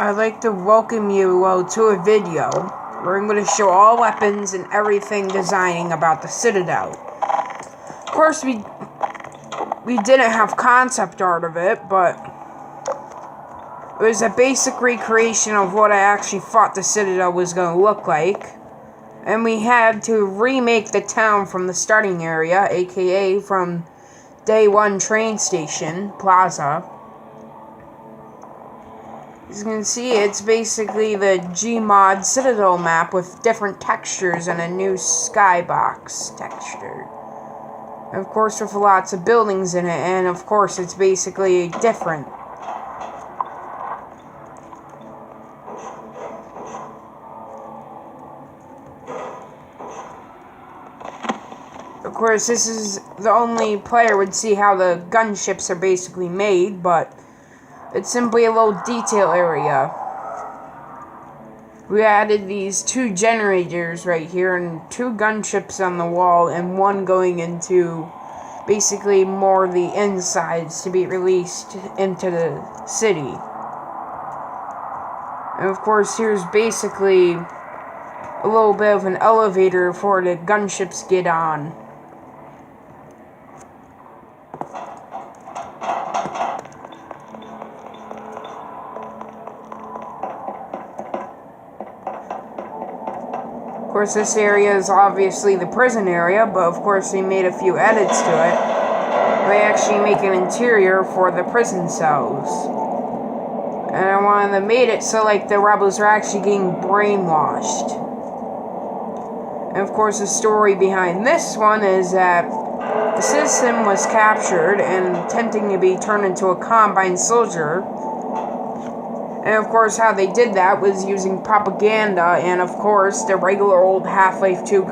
I'd like to welcome you to a video where I'm going to show all weapons and everything designing about the Citadel. Of course, we didn't have concept art of it, but it was a basic recreation of what I actually thought the Citadel was going to look like. And we had to remake the town from the starting area, aka from Day 1 train station, Plaza. As you can see, it's basically the Gmod Citadel map with different textures and a new skybox texture. And of course, with lots of buildings in it, and of course, it's basically different. Of course, this is the only player would see how the gunships are basically made, but it's simply a little detail area. We added these 2 generators right here and 2 gunships on the wall and one going into basically more of the insides to be released into the city. And of course, here's basically a little bit of an elevator for the gunships get on. Of course, this area is obviously the prison area, but of course they made a few edits to it. They actually make an interior for the prison cells. And I wanted to make it so like the rebels are actually getting brainwashed. And of course the story behind this one is that the citizen was captured and attempting to be turned into a Combine soldier. And of course, how they did that was using propaganda and, of course, the regular old Half-Life 2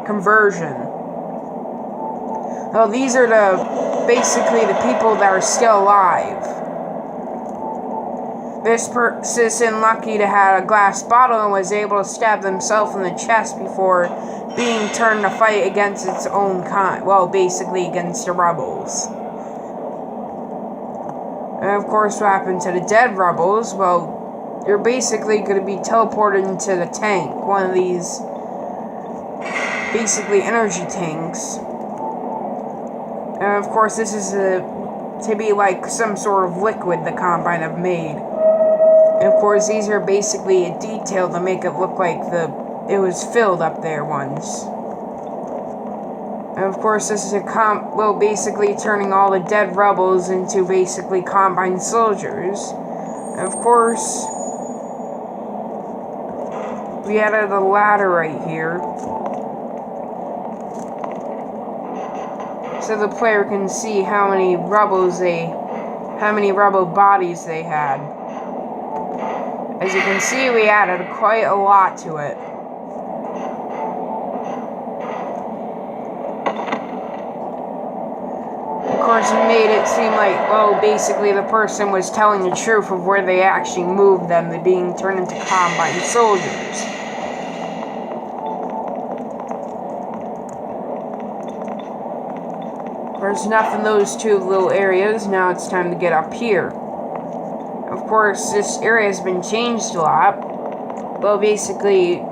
conversion. Well, these are basically the people that are still alive. This citizen, lucky to have a glass bottle, and was able to stab himself in the chest before being turned to fight against its own kind. Well, basically against the rebels. And of course, what happened to the dead rebels? Well, you're basically going to be teleported into the tank. One of these, basically, energy tanks. And of course, this is to be like some sort of liquid the Combine have made. And of course, these are basically a detail to make it look like it was filled up there once. And of course, this is basically turning all the dead rebels into basically Combine soldiers. And of course, we added a ladder right here, so the player can see how many rebel bodies they had. As you can see, we added quite a lot to it. Of course, it made it seem like, well, basically the person was telling the truth of where they actually moved them to being turned into Combine soldiers. There's enough in those 2 little areas. Now it's time to get up here. Of course, this area has been changed a lot. Well, basically,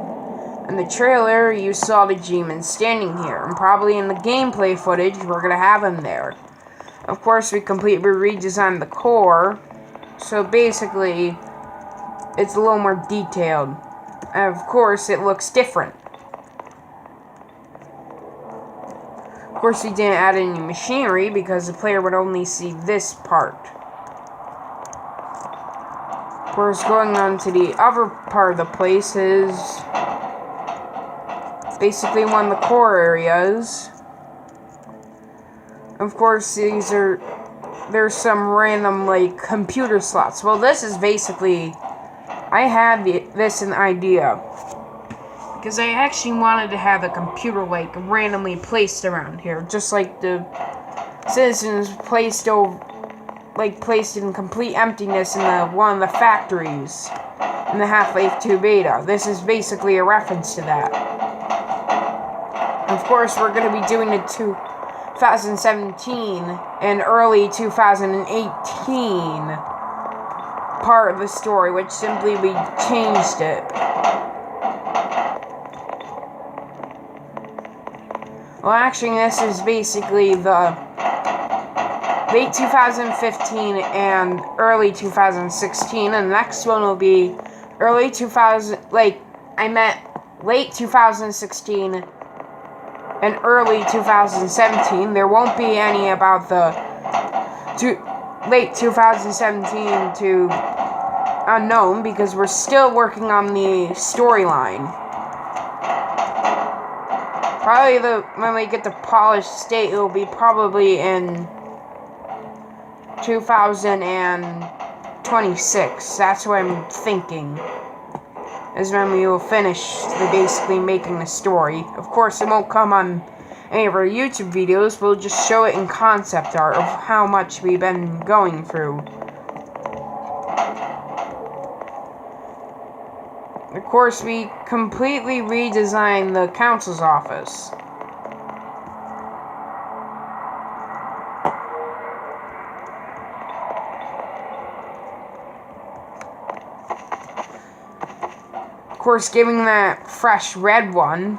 in the trailer, you saw the G-Man standing here. And probably in the gameplay footage, we're going to have him there. Of course, we completely redesigned the core, so basically, it's a little more detailed. And of course, it looks different. Of course, we didn't add any machinery because the player would only see this part. Of course, going on to the other part of the place is basically one of the core areas. Of course, there's some random, like, computer slots. Well, this is basically, I had this an idea, because I actually wanted to have a computer, like, randomly placed around here, just like the citizens placed in complete emptiness in one of the factories in the Half-Life 2 beta. This is basically a reference to that. Of course, we're going to be doing it 2017 and early 2018 part of the story, which simply we changed it. Well, actually, this is basically the late 2015 and early 2016, and the next one will be early 2000, late 2016 and early 2017. There won't be any about the late 2017 to unknown, because we're still working on the storyline. Probably when we get the polished state, it will be probably in 2026. That's what I'm thinking, is when we will finish basically making the story. Of course, it won't come on any of our YouTube videos. We'll just show it in concept art of how much we've been going through. Of course, we completely redesigned the council's office. Of course, giving that fresh red one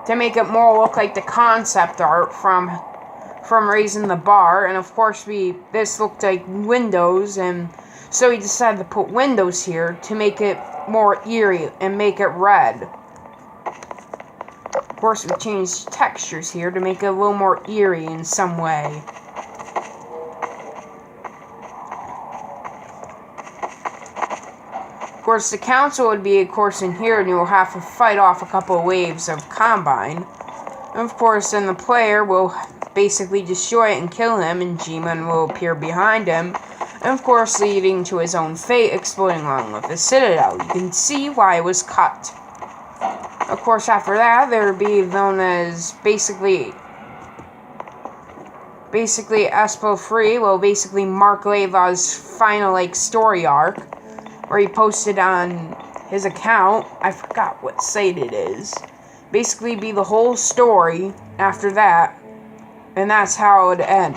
to make it more look like the concept art from Raising the Bar. And of course, this looked like windows, and so we decided to put windows here to make it more eerie and make it red. Of course, we changed textures here to make it a little more eerie in some way. Of course, the council would be, of course, in here, and you'll have to fight off a couple of waves of Combine. And of course, then the player will basically destroy it and kill him, and G-Man will appear behind him. And of course, leading to his own fate, exploding along with the Citadel. You can see why it was cut. Of course, after that, there would be known as basically Espo 3, well, basically Mark Laidlaw's final, story arc, where he posted on his account. I forgot what site it is. Basically be the whole story after that, and that's how it would end.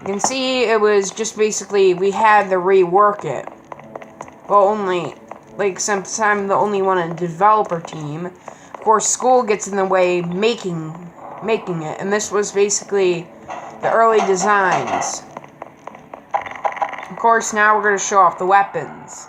You can see it was just basically, we had to rework it. Well, only, since I'm the only one in the developer team, of course, school gets in the way making it, and this was basically the early designs. Of course, now we're going to show off the weapons.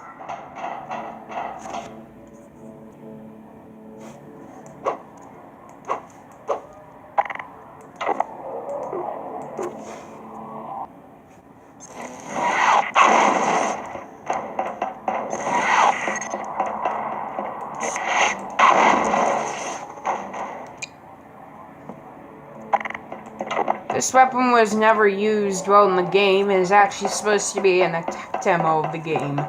This weapon was never used well in the game. It is actually supposed to be in a tech demo of the game.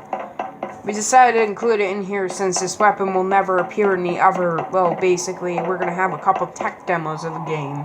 We decided to include it in here since this weapon will never appear in the other, well, basically, we're going to have a couple tech demos of the game.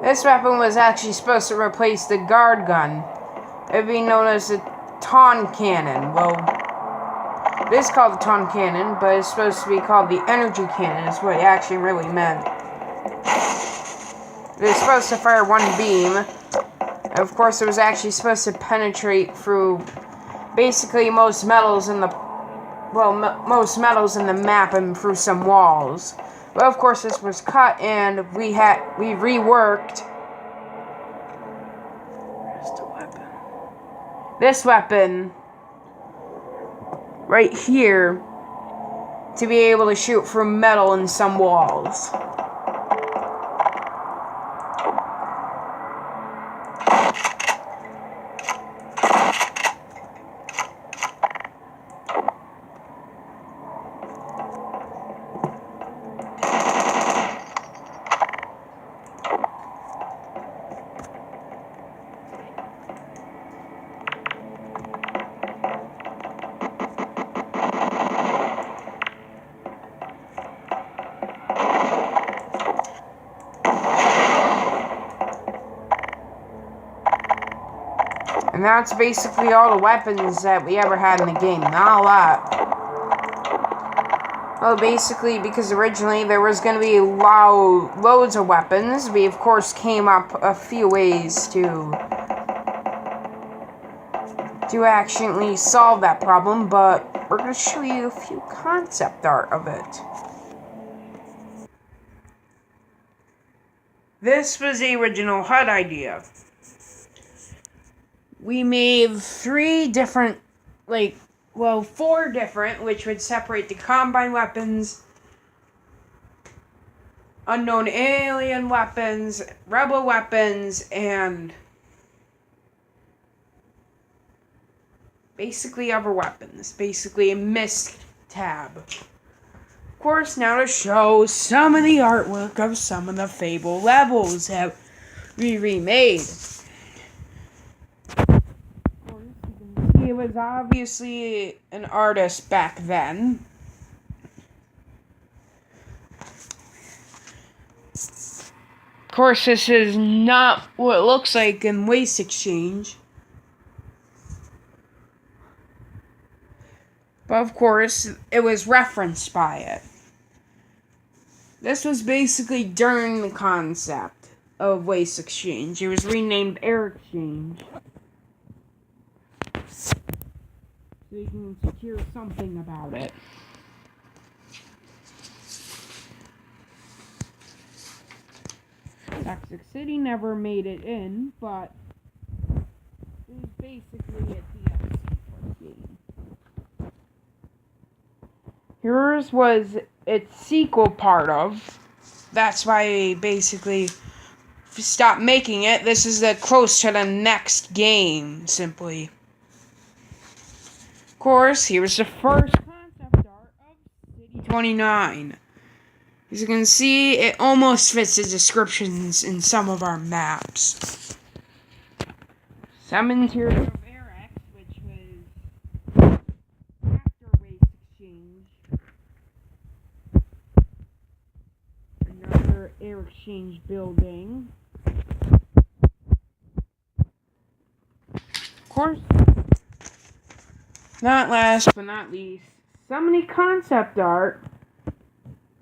This weapon was actually supposed to replace the guard gun. It would be known as the Taun Cannon. Well, it is called the Taun Cannon, but it's supposed to be called the Energy Cannon, is what it actually really meant. It was supposed to fire one beam. And of course, it was actually supposed to penetrate through basically most metals in the map and through some walls. Well, of course, this was cut, and we reworked. Where's the weapon? This weapon right here to be able to shoot through metal in some walls. And that's basically all the weapons that we ever had in the game. Not a lot. Well, basically, because originally there was going to be loads of weapons, we of course came up a few ways to actually solve that problem, but we're going to show you a few concept art of it. This was the original HUD idea. We made 4 different, which would separate the Combine weapons, unknown alien weapons, rebel weapons, and basically other weapons. Basically a mist tab. Of course, now to show some of the artwork of some of the Fable levels that we remade. He was obviously an artist back then. Of course, this is not what it looks like in Waste Exchange. But of course, it was referenced by it. This was basically during the concept of Waste Exchange. It was renamed Air Exchange. So you can secure something about it. Toxic City never made it in, but it was basically a DLC for the game. Heroes was its sequel part of. That's why they basically stopped making it. This is close to the next game, simply. Of course, here's the first concept art of City 29. As you can see, it almost fits the descriptions in some of our maps. Some interior of Arex, which was after Waste Exchange. Another Air Exchange building. Of course, not last but not least, some of the concept art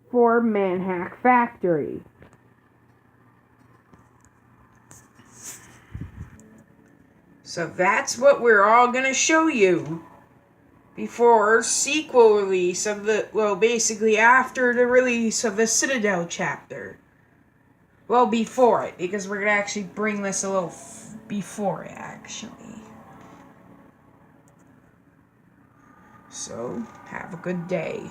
for Manhack Factory. So that's what we're all going to show you before sequel release of basically after the release of the Citadel chapter. Well, before it, because we're going to actually bring this a little before it, actually. So, have a good day.